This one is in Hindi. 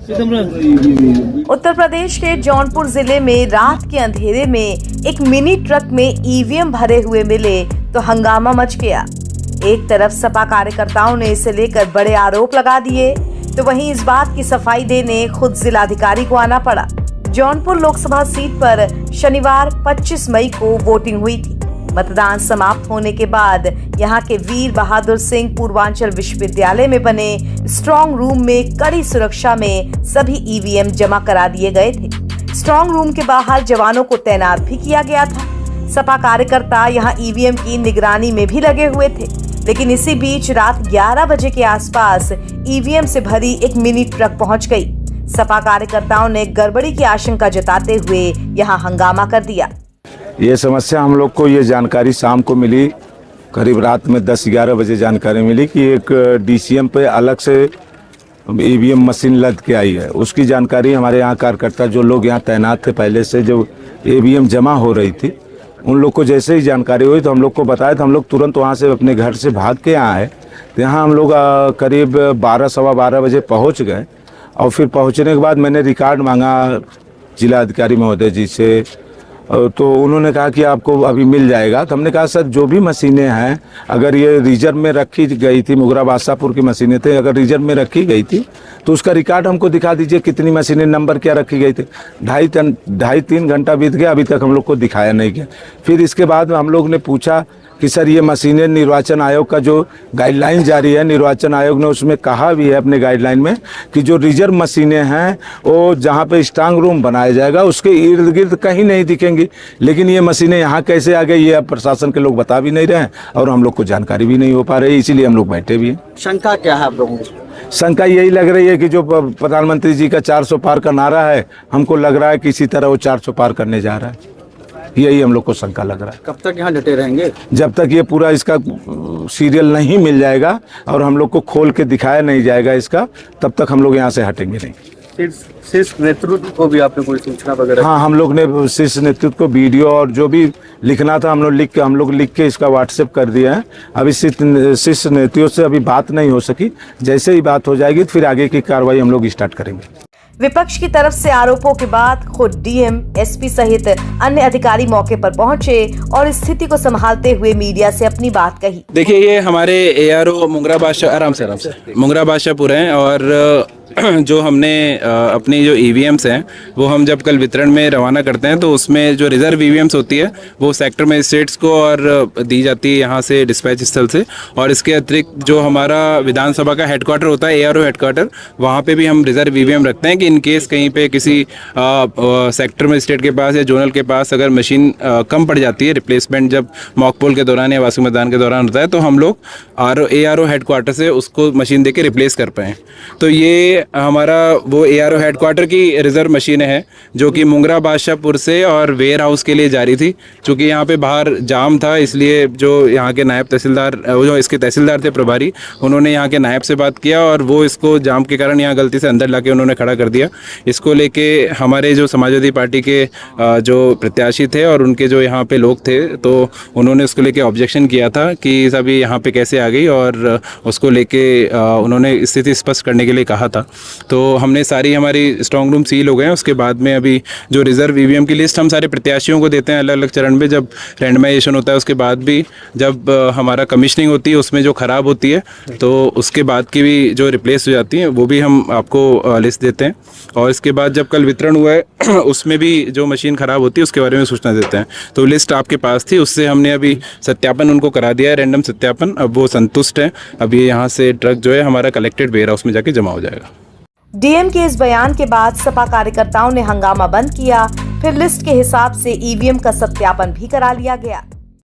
उत्तर प्रदेश के जौनपुर जिले में रात के अंधेरे में एक मिनी ट्रक में ईवीएम भरे हुए मिले तो हंगामा मच गया। एक तरफ सपा कार्यकर्ताओं ने इसे लेकर बड़े आरोप लगा दिए तो वहीं इस बात की सफाई देने खुद जिलाधिकारी को आना पड़ा। जौनपुर लोकसभा सीट पर शनिवार 25 मई को वोटिंग हुई थी। मतदान समाप्त होने के बाद यहां के वीर बहादुर सिंह पूर्वांचल विश्वविद्यालय में बने स्ट्रांग रूम में कड़ी सुरक्षा में सभी ईवीएम जमा करा दिए गए थे। स्ट्रांग रूम के बाहर जवानों को तैनात भी किया गया था। सपा कार्यकर्ता यहां ईवीएम की निगरानी में भी लगे हुए थे, लेकिन इसी बीच रात 11 बजे के आसपास ईवीएम से भरी एक मिनी ट्रक पहुंच गई। सपा कार्यकर्ताओं ने गड़बड़ी की आशंका जताते हुए यहां हंगामा कर दिया। ये समस्या हम लोग को ये जानकारी शाम को मिली, करीब रात में 10-11 बजे जानकारी मिली कि एक डीसीएम पे अलग से ईवीएम मशीन लद के आई है। उसकी जानकारी हमारे यहाँ कार्यकर्ता जो लोग यहाँ तैनात थे पहले से, जो ईवीएम जमा हो रही थी, उन लोग को जैसे ही जानकारी हुई तो हम लोग को बताया तो हम लोग तुरंत वहाँ से अपने घर से भाग के यहाँ आए। तो यहाँ हम लोग करीब 12-12:15 बजे पहुँच गए और फिर पहुँचने के बाद मैंने रिकॉर्ड मांगा जिलाधिकारी महोदय जी से, तो उन्होंने कहा कि आपको अभी मिल जाएगा। तो हमने कहा सर जो भी मशीनें हैं, अगर ये रिजर्व में रखी गई थी, मुगरा बादशाहपुर की मशीनें थे, अगर रिजर्व में रखी गई थी तो उसका रिकॉर्ड हमको दिखा दीजिए, कितनी मशीनें नंबर क्या रखी गई थी। 2.5-3 घंटा बीत गया, अभी तक हम लोग को दिखाया नहीं गया। फिर इसके बाद हम लोग ने पूछा कि सर ये मशीनें निर्वाचन आयोग का जो गाइडलाइन जारी है, निर्वाचन आयोग ने उसमें कहा भी है अपने गाइडलाइन में कि जो रिजर्व मशीनें हैं वो जहाँ पे स्ट्रांग रूम बनाया जाएगा उसके इर्द गिर्द कहीं नहीं दिखेंगी। लेकिन ये मशीनें यहाँ कैसे आ गई ये अब प्रशासन के लोग बता भी नहीं रहे हैं और हम लोग को जानकारी भी नहीं हो पा रही, इसीलिए हम लोग बैठे भी हैं। शंका क्या है आप लोगों को? शंका यही लग रही है कि जो प्रधानमंत्री जी का 400 पार का नारा है, हमको लग रहा है कि इसी तरह वो 400 पार करने जा रहा है। यही हम लोग को शंका लग रहा है। कब तक यहाँ डटे रहेंगे? जब तक ये पूरा इसका सीरियल नहीं मिल जाएगा और हम लोग को खोल के दिखाया नहीं जाएगा इसका, तब तक हम लोग यहाँ से हटेंगे नहीं। शीर्ष नेतृत्व को भी आपने कोई सूचना वगैरह? हाँ, हम लोग ने शीर्ष नेतृत्व को वीडियो और जो भी लिखना था हम लोग लिख के इसका व्हाट्सएप कर दिया है। अभी शीर्ष नेतृत्व से अभी बात नहीं हो सकी, जैसे ही बात हो जाएगी तो फिर आगे की कार्रवाई हम लोग स्टार्ट करेंगे। विपक्ष की तरफ से आरोपों के बाद खुद डीएम, एसपी सहित अन्य अधिकारी मौके पर पहुंचे और स्थिति को संभालते हुए मीडिया से अपनी बात कही। देखिए, ये हमारे एआरओ मुगरा बादशाहपुर हैं और जो हमने अपनी जो ईवीएम्स हैं वो हम जब कल वितरण में रवाना करते हैं तो उसमें जो रिजर्व ईवीएम्स होती है वो सेक्टर मजिस्ट्रेट्स को और दी जाती है यहाँ से डिस्पैच स्थल से। और इसके अतिरिक्त जो हमारा विधानसभा का हेडक्वार्टर होता है, एआरओ हेडक्वार्टर, वहाँ पे भी हम रिजर्व ईवीएम रखते हैं कि इन केस कहीं पे किसी सेक्टर मजिस्ट्रेट के पास या जोनल के पास अगर मशीन कम पड़ जाती है, रिप्लेसमेंट जब मॉक पोल के दौरान या वार्षिक मतदान के दौरान होता है, तो हम लोग एआरओ हेडक्वार्टर से उसको मशीन दे के रिप्लेस कर पाएँ। तो ये हमारा वो एआरओ हेडक्वार्टर की रिजर्व मशीनें हैं जो कि मुगरा बादशाहपुर से और वेयर हाउस के लिए जारी थी। चूँकि यहाँ पे बाहर जाम था, इसलिए जो यहाँ के नायब तहसीलदार, जो इसके तहसीलदार थे प्रभारी, उन्होंने यहाँ के नायब से बात किया और वो इसको जाम के कारण यहाँ गलती से अंदर लाके उन्होंने खड़ा कर दिया। इसको लेके हमारे जो समाजवादी पार्टी के जो प्रत्याशी थे और उनके जो यहाँ पे लोग थे, तो उन्होंने उसको लेके ऑब्जेक्शन किया था कि सब यहाँ पे कैसे आ गई, और उसको लेके उन्होंने स्थिति स्पष्ट करने के लिए कहा था। तो हमने सारी हमारी स्ट्रांग रूम सील हो गए हैं। उसके बाद में अभी जो रिजर्व ईवीएम की लिस्ट हम सारे प्रत्याशियों को देते हैं अलग अलग चरण में, जब रैंडमाइजेशन होता है उसके बाद भी जब हमारा कमिश्निंग होती है उसमें जो ख़राब होती है तो उसके बाद की भी जो रिप्लेस हो जाती हैं वो भी हम आपको लिस्ट देते हैं। और इसके बाद जब कल वितरण हुआ है उसमें भी जो मशीन ख़राब होती है उसके बारे में सूचना देते हैं। तो लिस्ट आपके पास थी, उससे हमने अभी सत्यापन उनको करा दिया है, रैंडम सत्यापन। अब वो संतुष्ट हैं। अभी यहाँ से ट्रक जो है हमारा कलेक्टेड वेयर हाउस में जाके जमा हो जाएगा। डीएम के इस बयान के बाद सपा कार्यकर्ताओं ने हंगामा बंद किया। फिर लिस्ट के हिसाब से ईवीएम का सत्यापन भी करा लिया गया।